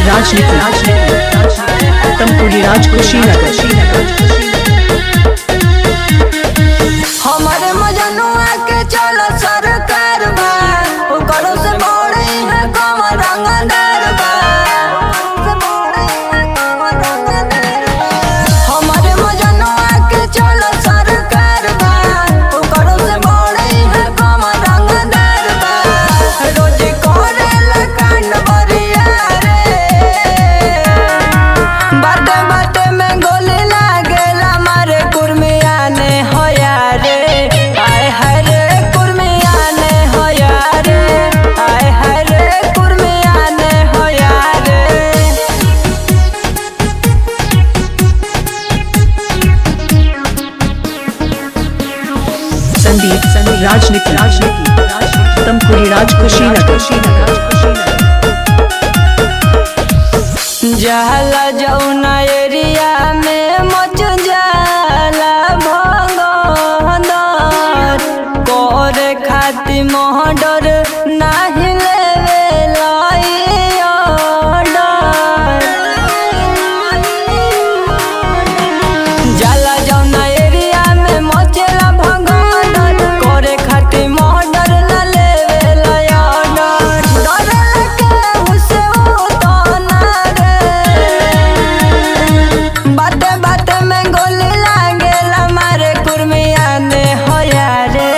राजनीति तमकुड़ी राज कुशीनगर। हमारे मजनुआ के चलो सरकार बा, ओकरो से बड़े है कमर रंगदार बा। हमारे मजनुआ के चलो सरकार बा, ओकरो से बड़े है कमर रंगदार बा। रोज करेला कांड बरिया रे, बाटे बाटे में गोली लागेला मारे कुर्मिया ने होया रे। आय हाय रे कुर्मिया ने होया रे, आय हाय रे कुर्मिया ने होया रे। संदीप राजनीति तमकुड़ी राज कुशीनगर। जाला जौना एरिया में मच जाला भगदर, करे खातिर मोहडर नाही लेवे लाई ऑर्डर। जाला जौना एरिया में मचेला भगदर, करे खातिर मोहडर ना लेवे लाई ऑर्डर। डरेला केहू से ऊ तो ना रे, बाते बाते में गोली लागेला मारे कुर्मिया ने होया रे।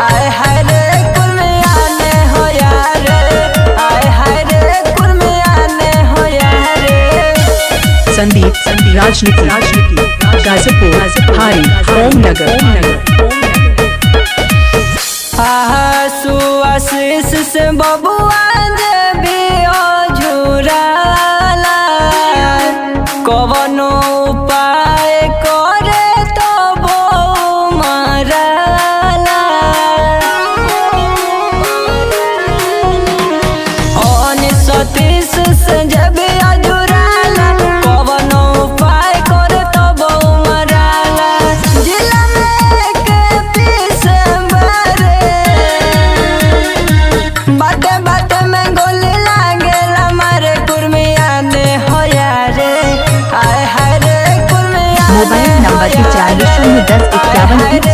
आय हाय रे कुर्मिया ने होया रे, आय हाय रे कुर्मिया ने होया रे। संदीप राजनीति गाजीपुर हारी ओमनगर। आसू आशीष से बबुआ जे भी झुराला, कवनो उपाय करे तो वो मराला। उन्नीस सौ 30 से जब अजुराला, कवनो उपाय करे तो वो मराला। जिला में के पीछे बारे, बाटे बाटे में गोली लागेला मारे कुर्मिया ने होया रे। आय हाय रे कुर्मिया ने मोबाइल नंबर 951051